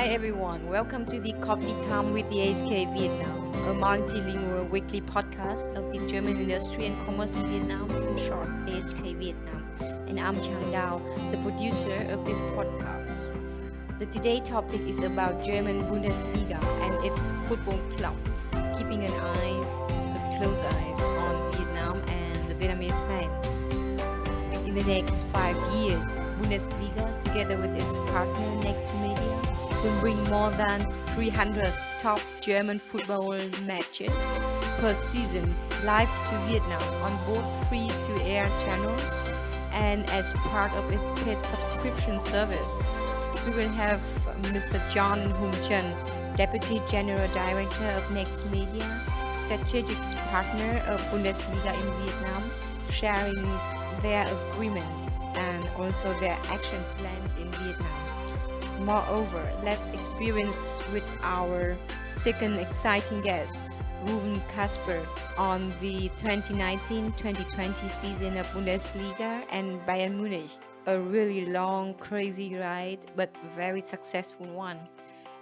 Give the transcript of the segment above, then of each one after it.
Hi everyone, welcome to the Coffee Time with the ASK Vietnam, a multilingual weekly podcast of the German Industry and Commerce in Vietnam, in short, ASK Vietnam. And I'm Chang Dao, the producer of this podcast. The today topic is about German Bundesliga and its football clubs, keeping a close eyes on Vietnam and the Vietnamese fans. In the next 5 years, Bundesliga, together with its partner Next Media, will bring more than 300 top German football matches per season live to Vietnam on both free-to-air channels and as part of its paid subscription service. We will have Mr. John Hung Chen, Deputy General Director of Next Media, strategic partner of Bundesliga in Vietnam, sharing their agreements and also their action plans in Vietnam. Moreover, let's experience with our second exciting guest, Ruven Kasper, on the 2019-2020 season of Bundesliga and Bayern Munich. A really long, crazy ride, but very successful one.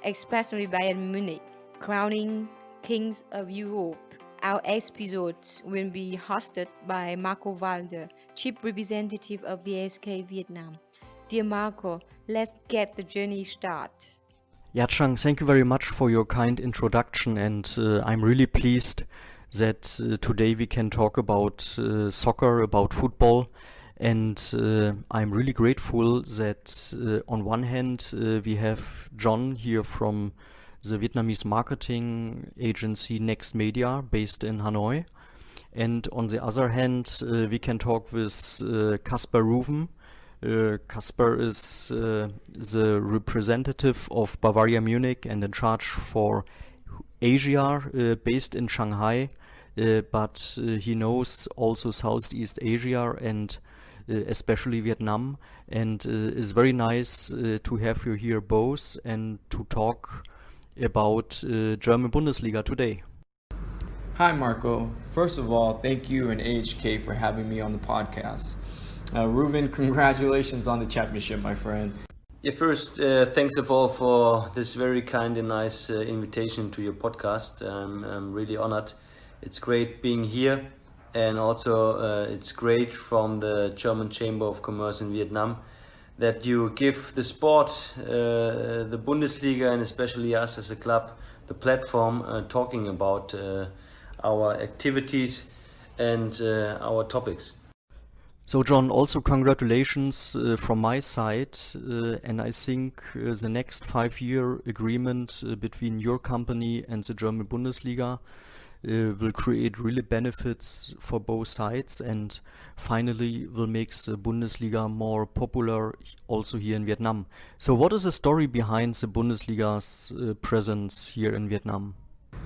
Especially Bayern Munich, crowning kings of Europe. Our episodes will be hosted by Marco Walder, Chief Representative of the ASK Vietnam. Dear Marco, let's get the journey started. Yeah, Chang, thank you very much for your kind introduction, and I'm really pleased that today we can talk about soccer, about football, and I'm really grateful that on one hand we have John here from the Vietnamese marketing agency Next Media based in Hanoi, and on the other hand we can talk with Kasper Ruven. Kasper is the representative of Bavaria Munich and in charge for Asia, based in Shanghai, but he knows also Southeast Asia and especially Vietnam, and it's very nice to have you here both and to talk about German Bundesliga today. Hi Marco. First of all, thank you and AHK for having me on the podcast. Ruven, congratulations on the championship, my friend. Yeah, first, thanks of all for this very kind and nice invitation to your podcast. I'm really honored. It's great being here, and also it's great from the German Chamber of Commerce in Vietnam that you give the sport, the Bundesliga, and especially us as a club, the platform talking about our activities and our topics. So John, also congratulations from my side, and I think the next 5-year agreement between your company and the German Bundesliga will create really benefits for both sides and finally will make the Bundesliga more popular also here in Vietnam. So what is the story behind the Bundesliga's presence here in Vietnam?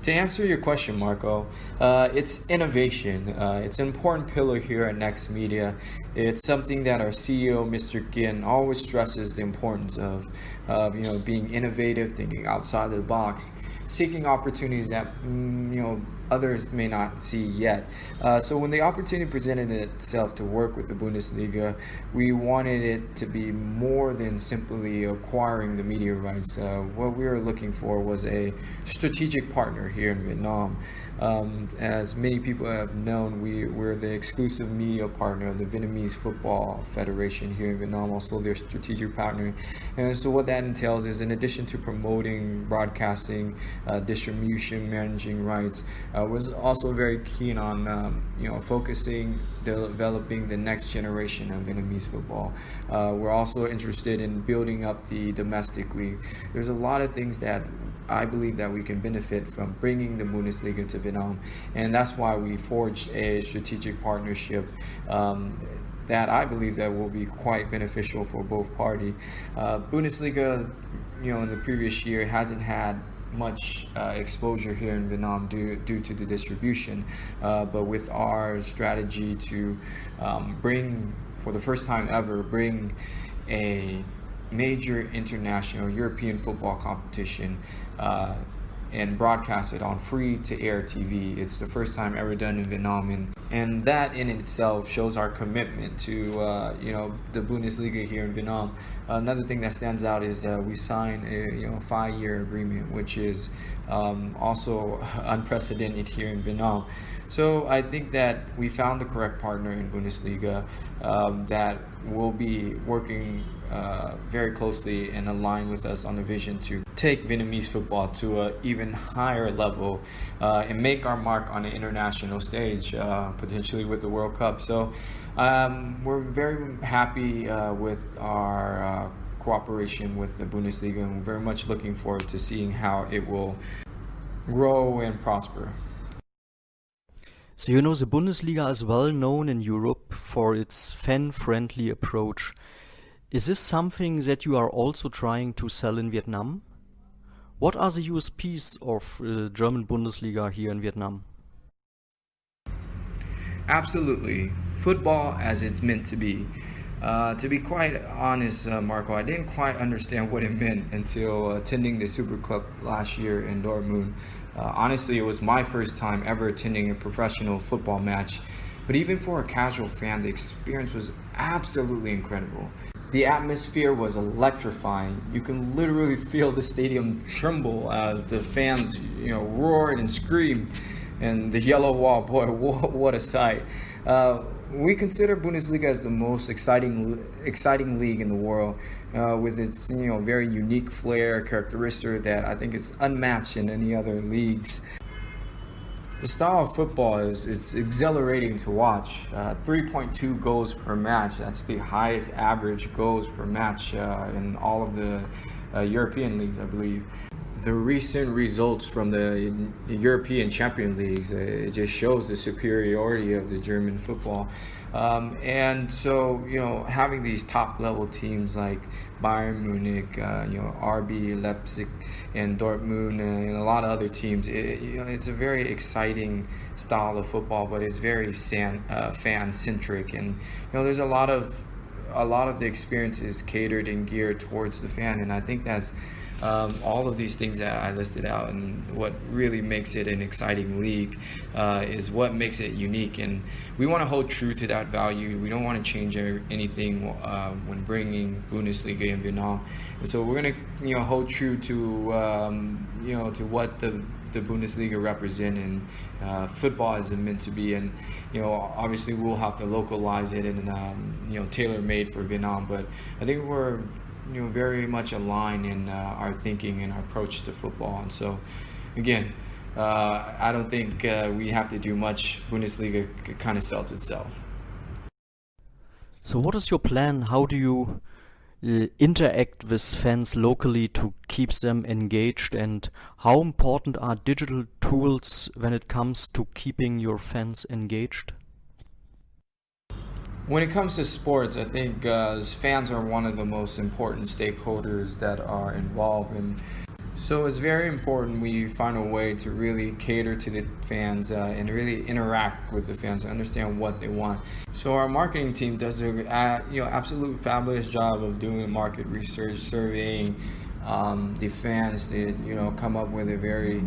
To answer your question, Marco, it's innovation. It's an important pillar here at Next Media. It's something that our CEO, Mr. Gin, always stresses the importance of being innovative, thinking outside the box, seeking opportunities that others may not see yet. So when the opportunity presented itself to work with the Bundesliga, we wanted it to be more than simply acquiring the media rights. What we were looking for was a strategic partner here in Vietnam. As many people have known, we're the exclusive media partner of the Vietnamese Football Federation here in Vietnam, also their strategic partner. And so what that entails is, in addition to promoting, broadcasting, distribution, managing rights, was also very keen on focusing, developing the next generation of Vietnamese football. We're also interested in building up the domestic league. There's a lot of things that I believe that we can benefit from bringing the Bundesliga to Vietnam, and that's why we forged a strategic partnership that I believe that will be quite beneficial for both parties. Bundesliga, in the previous year hasn't had much exposure here in Vietnam due to the distribution, but with our strategy to bring, for the first time ever, a major international European football competition and broadcast it on free-to-air TV. It's the first time ever done in Vietnam, and that in itself shows our commitment to the Bundesliga here in Vietnam. Another thing that stands out is we signed a 5-year agreement, which is also unprecedented here in Vietnam. So I think that we found the correct partner in Bundesliga that will be working very closely and aligned with us on the vision to take Vietnamese football to an even higher level and make our mark on the international stage, potentially with the World Cup. So we're very happy with our cooperation with the Bundesliga, and we're very much looking forward to seeing how it will grow and prosper. So the Bundesliga is well known in Europe for its fan-friendly approach. Is this something that you are also trying to sell in Vietnam? What are the USPs of German Bundesliga here in Vietnam? Absolutely. Football as it's meant to be. To be quite honest, Marco, I didn't quite understand what it meant until attending the Super Cup last year in Dortmund. Honestly, it was my first time ever attending a professional football match. But even for a casual fan, the experience was absolutely incredible. The atmosphere was electrifying. You can literally feel the stadium tremble as the fans, roared and screamed. And the yellow wall, boy, what a sight. We consider Bundesliga as the most exciting league in the world, with its very unique flair, characteristic that I think is unmatched in any other leagues. The style of football it's exhilarating to watch. 3.2 goals per match. That's the highest average goals per match in all of the European leagues, I believe. The recent results from the European Champions Leagues, it just shows the superiority of the German football. And so, having these top level teams like Bayern Munich, RB Leipzig and Dortmund and a lot of other teams, it's a very exciting style of football, but it's very fan centric. And, there's a lot of the experiences catered and geared towards the fan. And I think that's all of these things that I listed out, and what really makes it an exciting league is what makes it unique, and we want to hold true to that value. We don't want to change anything when bringing Bundesliga in Vietnam, and so we're going to hold true to to what the Bundesliga represent, and football is meant to be, and obviously we'll have to localize it and tailor made for Vietnam, but I think we're very much aligned in our thinking and our approach to football. And so, again, I don't think we have to do much. Bundesliga kind of sells itself. So what is your plan? How do you interact with fans locally to keep them engaged? And how important are digital tools when it comes to keeping your fans engaged? When it comes to sports, I think fans are one of the most important stakeholders that are involved in. So it's very important we find a way to really cater to the fans and really interact with the fans and understand what they want. So our marketing team does an absolute fabulous job of doing market research, surveying the fans to come up with a very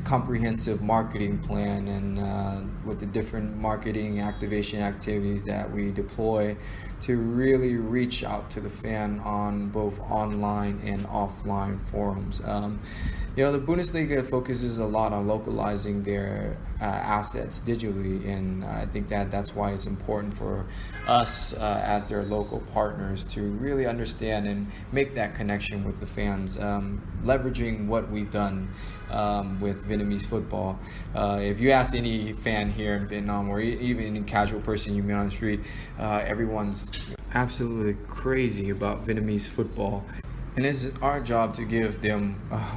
comprehensive marketing plan, and with the different marketing activation activities that we deploy to really reach out to the fan on both online and offline forums. The Bundesliga focuses a lot on localizing their assets digitally, and I think that's why it's important for us as their local partners to really understand and make that connection with the fans, leveraging what we've done with Vietnamese football. If you ask any fan here in Vietnam, or even any casual person you meet on the street, everyone's absolutely crazy about Vietnamese football. And it's our job to give them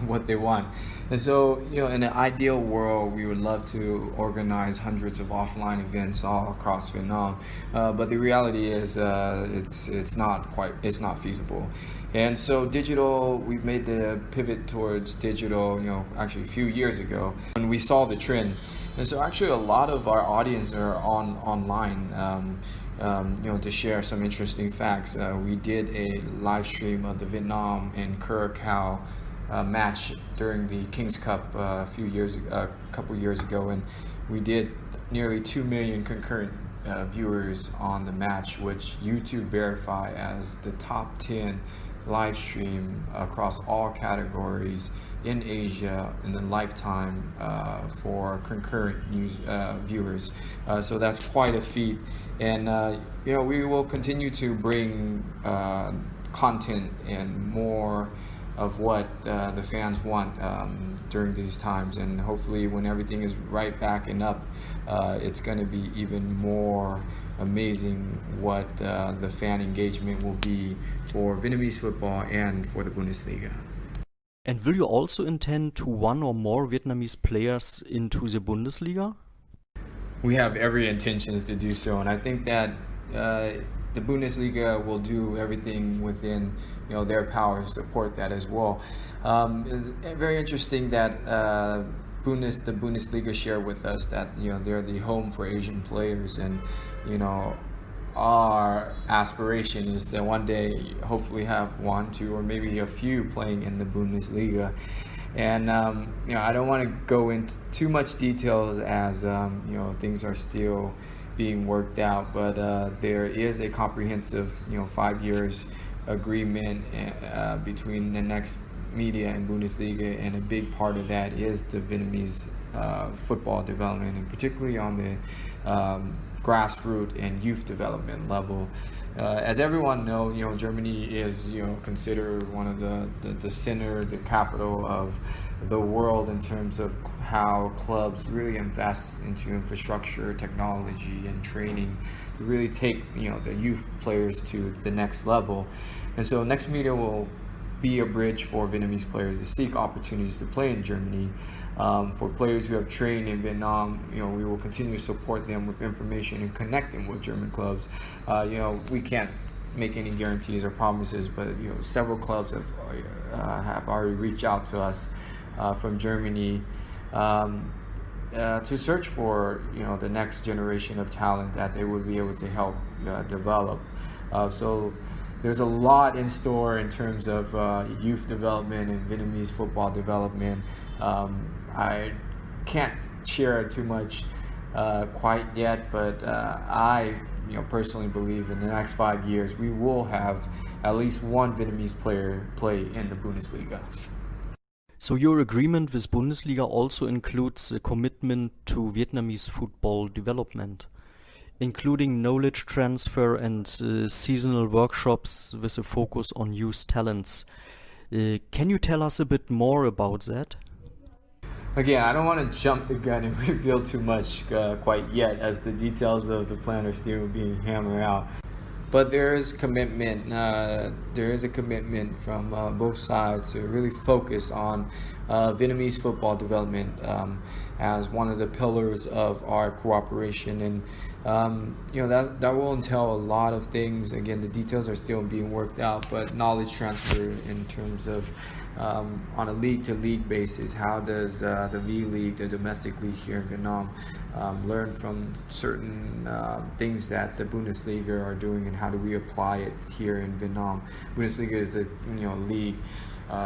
what they want. And so, in an ideal world, we would love to organize hundreds of offline events all across Vietnam. But the reality is, it's not feasible. And so digital, we've made the pivot towards digital, actually a few years ago when we saw the trend. And so actually a lot of our audience are online. To share some interesting facts, we did a live stream of the Vietnam and Curacao match during the King's Cup a couple years ago, and we did nearly 2 million concurrent viewers on the match, which YouTube verify as the top 10 live stream across all categories in Asia in the lifetime for concurrent viewers. So that's quite a feat, and we will continue to bring content and more of what the fans want during these times, and hopefully when everything is right back and up, it's going to be even more amazing what the fan engagement will be for Vietnamese football and for the Bundesliga. And will you also intend to one or more Vietnamese players into the Bundesliga? We have every intentions to do so, and I think that the Bundesliga will do everything within their power to support that as well. It's very interesting that the Bundesliga shared with us that they're the home for Asian players, and our aspiration is to one day hopefully have one, two, or maybe a few playing in the Bundesliga. And I don't want to go into too much details as things are still being worked out, but there is a comprehensive 5 years agreement between the next media and Bundesliga, and a big part of that is the Vietnamese football development, and particularly on the grassroots and youth development level. As everyone knows, Germany is considered one of the center, the capital of the world in terms of how clubs really invest into infrastructure, technology, and training to really take the youth players to the next level. And so Next Media will be a bridge for Vietnamese players to seek opportunities to play in Germany. For players who have trained in Vietnam, we will continue to support them with information and connect them with German clubs. We can't make any guarantees or promises, but several clubs have already reached out to us from Germany to search for the next generation of talent that they would be able to help develop. So there's a lot in store in terms of youth development and Vietnamese football development. I can't share too much quite yet, but I personally believe in the next 5 years we will have at least one Vietnamese player play in the Bundesliga. So your agreement with Bundesliga also includes a commitment to Vietnamese football development, including knowledge transfer and seasonal workshops with a focus on youth talents. Can you tell us a bit more about that? Again, I don't want to jump the gun and reveal too much quite yet, as the details of the plan are still being hammered out. But there is commitment. There is a commitment from both sides to really focus on Vietnamese football development as one of the pillars of our cooperation, and that will entail a lot of things. Again, the details are still being worked out, but knowledge transfer in terms of on a league-to-league basis. How does the V-League, the domestic league here in Vietnam, learn from certain things that the Bundesliga are doing, and how do we apply it here in Vietnam? Bundesliga is a league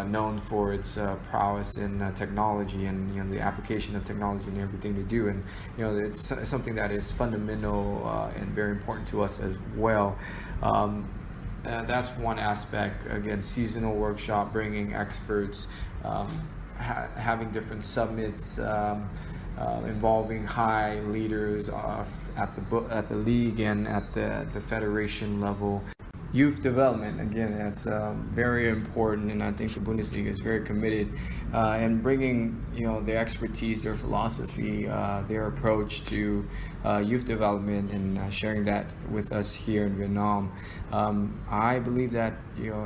known for its prowess in technology and the application of technology in everything they do, and it's something that is fundamental and very important to us as well. That's one aspect. Again, seasonal workshop, bringing experts, having different summits involving high leaders at the league and at the federation level. Youth development, again, that's very important, and I think the Bundesliga is very committed in bringing their expertise, their philosophy, their approach to youth development, and sharing that with us here in Vietnam. I believe that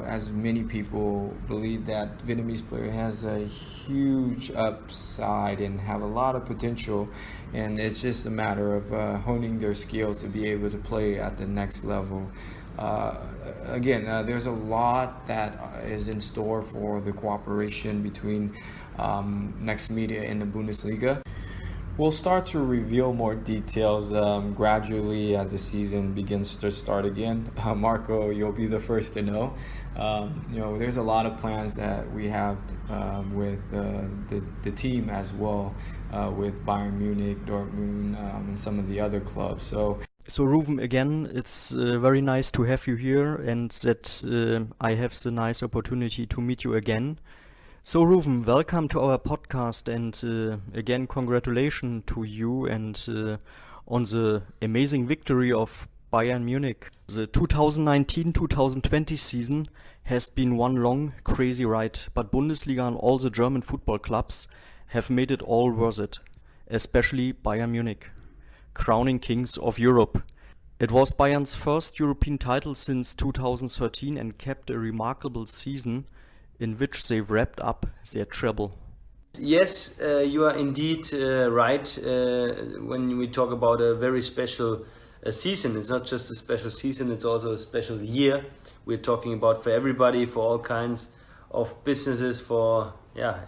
as many people believe that Vietnamese player has a huge upside and have a lot of potential, and it's just a matter of honing their skills to be able to play at the next level. Again, there's a lot that is in store for the cooperation between Next Media and the Bundesliga. We'll start to reveal more details gradually as the season begins to start again. Marco, you'll be the first to know. There's a lot of plans that we have with the team as well, with Bayern Munich, Dortmund, and some of the other clubs. So Ruven, again, it's very nice to have you here and that I have the nice opportunity to meet you again. So Ruven, welcome to our podcast and again congratulations to you and on the amazing victory of Bayern Munich. The 2019-2020 season has been one long crazy ride, but Bundesliga and all the German football clubs have made it all worth it, especially Bayern Munich, crowning kings of Europe. It was Bayern's first European title since 2013 and kept a remarkable season in which they wrapped up their treble. Yes, you are indeed right when we talk about a very special season. It's not just a special season, it's also a special year. We're talking about for everybody, for all kinds of businesses, for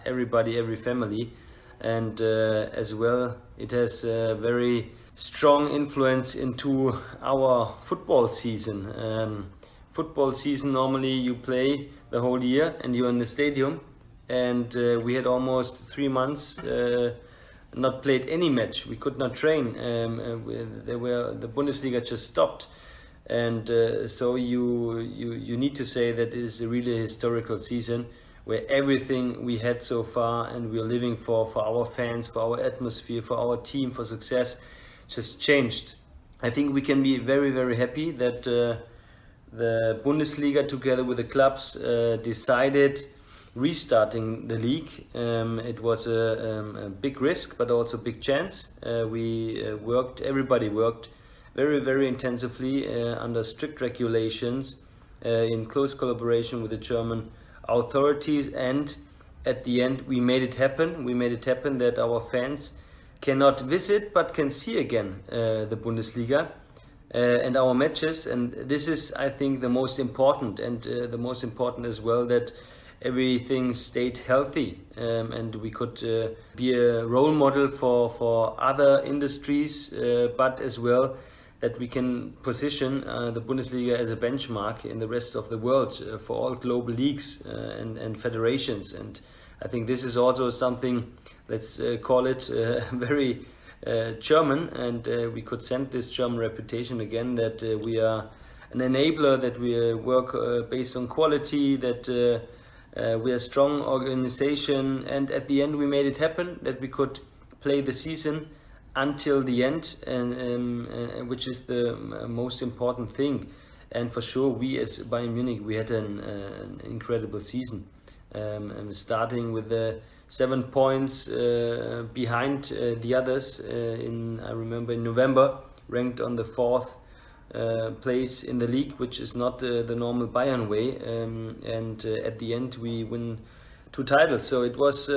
everybody, every family. And as well, it has a very strong influence into our football season. Football season, normally you play the whole year and you're in the stadium, and we had almost 3 months not played any match. We could not train. The Bundesliga just stopped, and so you need to say that it is really a historical season where everything we had so far and we're living for our fans, for our atmosphere, for our team, for success, just changed. I think we can be very, very happy that the Bundesliga together with the clubs decided restarting the league. It was a big risk but also a big chance. Everybody worked very, very intensively under strict regulations in close collaboration with the German authorities, and at the end we made it happen. We made it happen that our fans cannot visit but can see again the Bundesliga and our matches, and this is, I think, the most important, and the most important as well that everything stayed healthy, and we could be a role model for other industries, but as well that we can position the Bundesliga as a benchmark in the rest of the world for all global leagues and federations. And I think this is also something, let's call it very German, and we could send this German reputation again, that we are an enabler, that we work based on quality, that we are a strong organization, and at the end we made it happen, that we could play the season until the end, and which is the most important thing. And for sure, we as Bayern Munich, we had an incredible season, and starting with the 7 points behind the others. I remember in November, ranked on the 4th place in the league, which is not the normal Bayern way. And at the end, we win 2 titles. So it was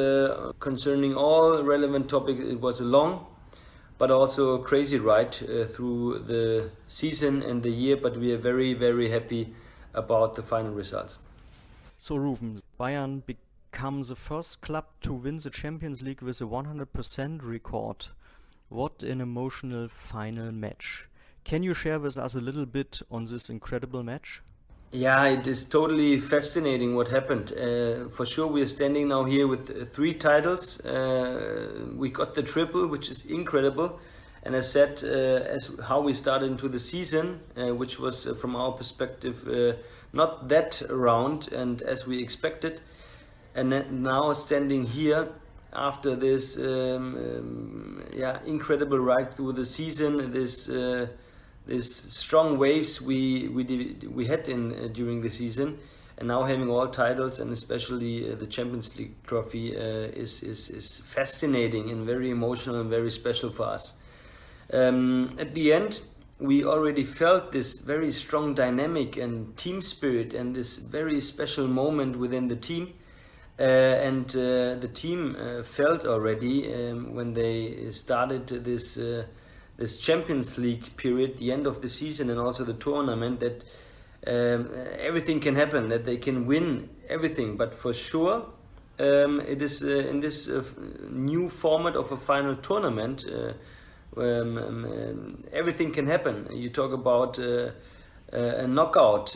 concerning all relevant topics. It was a long, but also a crazy ride through the season and the year. But we are very, very happy about the final results. So Ruven, Bayern become the first club to win the Champions League with a 100% record. What an emotional final match. Can you share with us a little bit on this incredible match? Yeah, it is totally fascinating what happened. For sure, we are standing now here with 3 titles. We got the triple, which is incredible. And as said, as how we started into the season, which was from our perspective not that round and as we expected. And now standing here after this incredible ride through the season, this strong waves we had during the season, and now having all titles and especially the Champions League trophy is fascinating and very emotional and very special for us. At the end, we already felt this very strong dynamic and team spirit and this very special moment within the team. And the team felt already when they started this Champions League period, the end of the season and also the tournament, that everything can happen, that they can win everything. But for sure, it is in this new format of a final tournament. Everything can happen. You talk about a knockout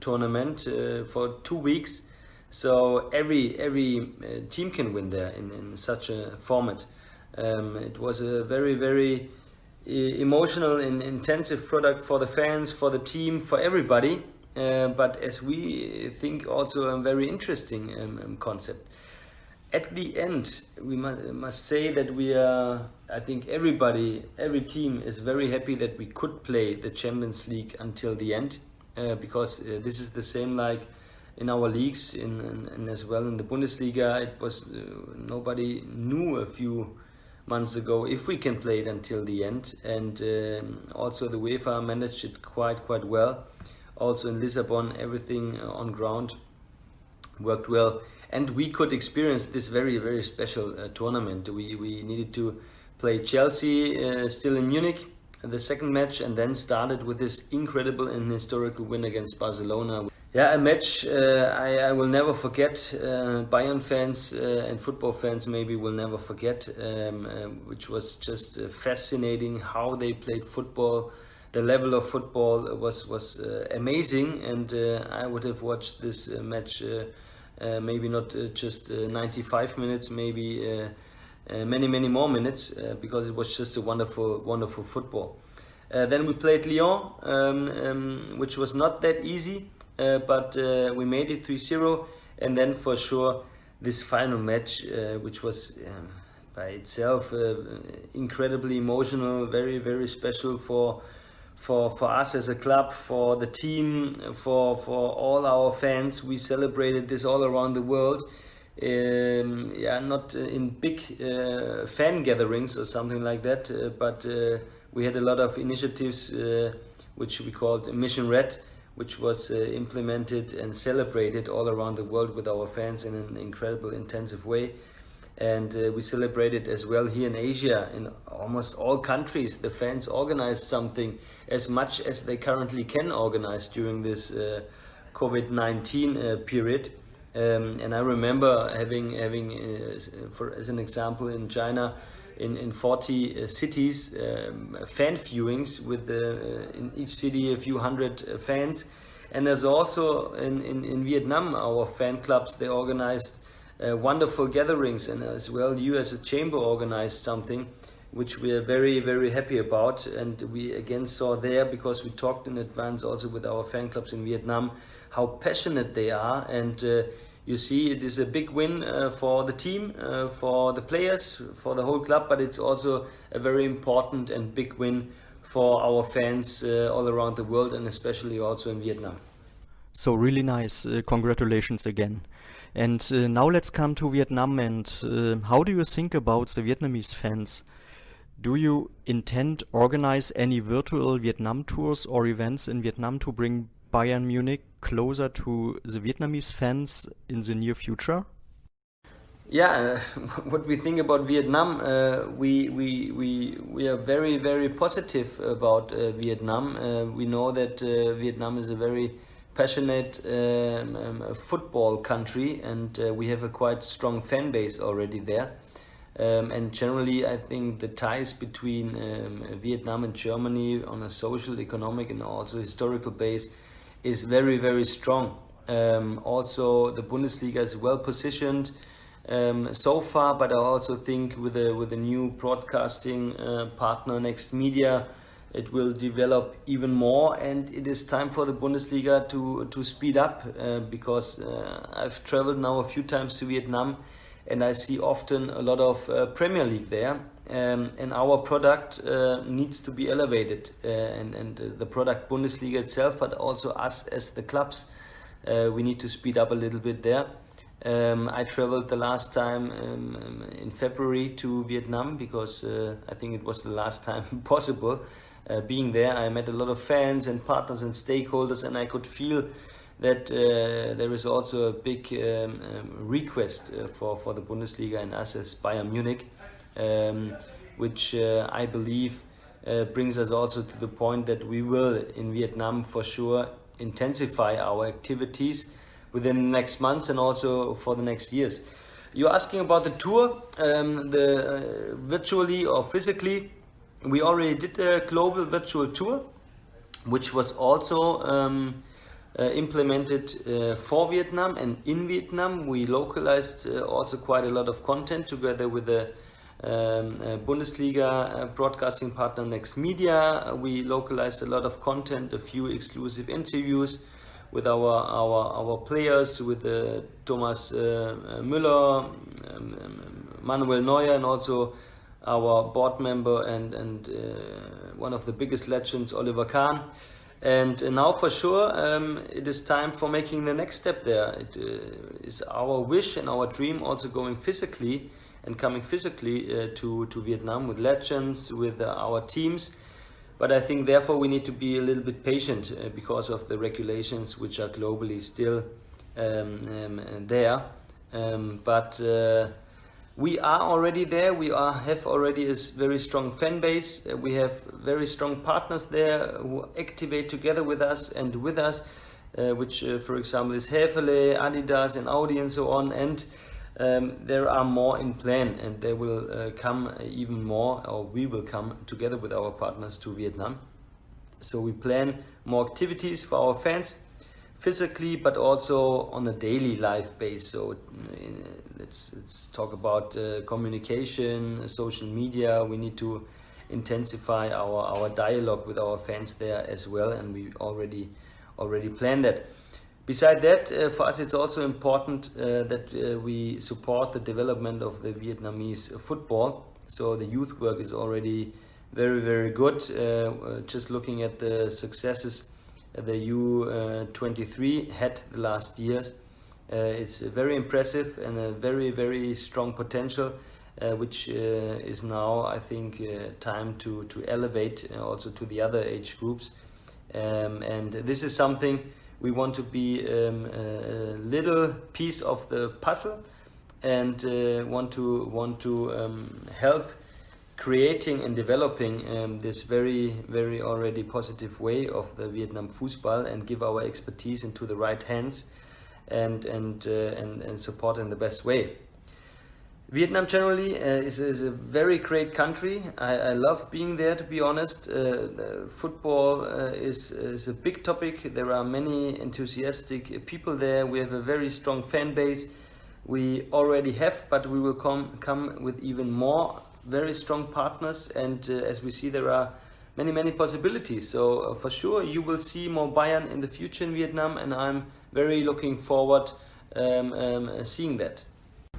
tournament for 2 weeks, so every team can win there in such a format. It was a very emotional and intensive product for the fans, for the team, for everybody. But as we think, also a very interesting concept. At the end, we must say that we are, I think every team is very happy that we could play the Champions League until the end, because this is the same like in our leagues and as well in the Bundesliga. It was nobody knew a few months ago if we can play it until the end, and also the UEFA managed it quite well. Also in Lisbon, everything on ground worked well, and we could experience this very special tournament. We needed to play Chelsea still in Munich, the second match, and then started with this incredible and historical win against Barcelona. Yeah, a match I will never forget. Bayern fans and football fans maybe will never forget, which was just fascinating how they played football. The level of football was amazing, and I would have watched this match maybe not just 95 minutes, maybe many more minutes, because it was just a wonderful football. Then we played Lyon, which was not that easy, but we made it 3-0, and then for sure this final match, which was by itself incredibly emotional, very special for us as a club, for the team, for all our fans. We celebrated this all around the world. Not in big fan gatherings or something like that, but we had a lot of initiatives which we called Mission Red, which was implemented and celebrated all around the world with our fans in an incredible, intensive way. And we celebrated as well here in Asia. In almost all countries, the fans organized something as much as they currently can organize during this COVID-19 period. And I remember having as an example, in China, in 40 cities, fan viewings with in each city a few hundred fans. And there's also in Vietnam, our fan clubs, they organized wonderful gatherings, and as well you as a chamber organized something which we are very happy about. And we again saw there, because we talked in advance also with our fan clubs in Vietnam, how passionate they are. And you see, it is a big win for the team, for the players, for the whole club, but it's also a very important and big win for our fans all around the world, and especially also in Vietnam. So really nice. Congratulations again. And now let's come to Vietnam. And how do you think about the Vietnamese fans? Do you intend organize any virtual Vietnam tours or events in Vietnam to bring Bayern Munich closer to the Vietnamese fans in the near future? Yeah, what we think about Vietnam, we are very positive about Vietnam. We know that Vietnam is a very passionate football country, and we have a quite strong fan base already there. And generally, I think the ties between Vietnam and Germany on a social, economic, and also historical base is very strong. Also, the Bundesliga is well positioned so far, but I also think with the new broadcasting partner Next Media, it will develop even more, and it is time for the Bundesliga to speed up, because I've traveled now a few times to Vietnam, and I see often a lot of Premier League there, and our product needs to be elevated, and the product Bundesliga itself, but also us as the clubs, we need to speed up a little bit there. I traveled the last time in February to Vietnam, because I think it was the last time possible. Being there, I met a lot of fans and partners and stakeholders, and I could feel that there is also a big request for the Bundesliga and us as Bayern Munich, which I believe brings us also to the point that we will in Vietnam for sure intensify our activities, within the next months and also for the next years. You're asking about the tour, virtually or physically. We already did a global virtual tour, which was also implemented for Vietnam and in Vietnam. We localized also quite a lot of content together with the Bundesliga broadcasting partner Next Media. We localized a lot of content, a few exclusive interviews with our players, with Thomas Müller, Manuel Neuer, and also our board member and one of the biggest legends, Oliver Kahn. And now for sure it is time for making the next step there. It is our wish and our dream also going physically and coming physically to Vietnam with legends, with our teams. But I think therefore we need to be a little bit patient because of the regulations which are globally still there. But we are already there. We have already a very strong fan base. We have very strong partners there who activate together with us and with us, which for example is Häfele, Adidas and Audi and so on. And there are more in plan, and they will come even more, or we will come together with our partners to Vietnam. So we plan more activities for our fans, physically, but also on a daily life base. So let's talk about communication, social media. We need to intensify our dialogue with our fans there as well, and we already planned that. Beside that, for us it's also important that we support the development of the Vietnamese football. So the youth work is already very, very good. Just looking at the successes the U23 had the last years, it's very impressive and a very, very strong potential, which is now, I think, time to elevate also to the other age groups. And this is something we want to be a little piece of the puzzle, and want to help creating and developing this very, very already positive way of the Vietnam football, and give our expertise into the right hands and support in the best way. Vietnam generally is a very great country. I love being there, to be honest. Football is a big topic. There are many enthusiastic people there. We have a very strong fan base. We already have, but we will come with even more very strong partners. And as we see, there are many possibilities. So for sure, you will see more Bayern in the future in Vietnam, and I'm very looking forward seeing that.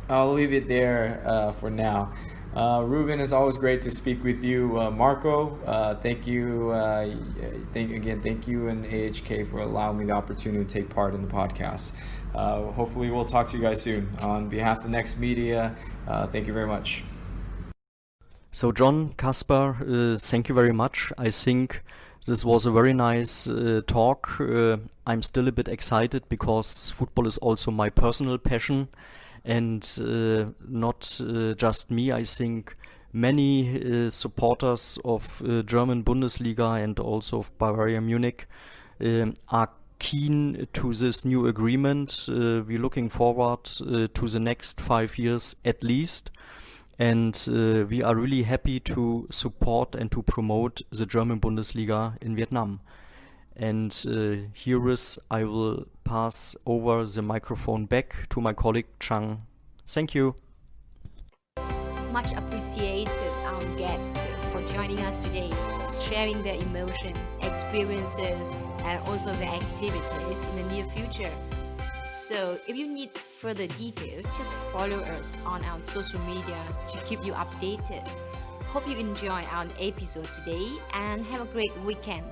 I'll leave it there for now. Ruben, it's always great to speak with you. Marco, thank you. Thank you and AHK for allowing me the opportunity to take part in the podcast. Hopefully we'll talk to you guys soon. On behalf of Next Media, thank you very much. So John, Kaspar, thank you very much. I think this was a very nice talk. I'm still a bit excited because football is also my personal passion. And not just me, I think many supporters of German Bundesliga and also of Bavaria Munich are keen to this new agreement. We're looking forward to the next 5 years at least. And we are really happy to support and to promote the German Bundesliga in Vietnam. And here is, I will pass over the microphone back to my colleague Chang. Thank you. Much appreciated our guests for joining us today, sharing their emotion, experiences, and also their activities in the near future. So if you need further details, just follow us on our social media to keep you updated. Hope you enjoy our episode today and have a great weekend.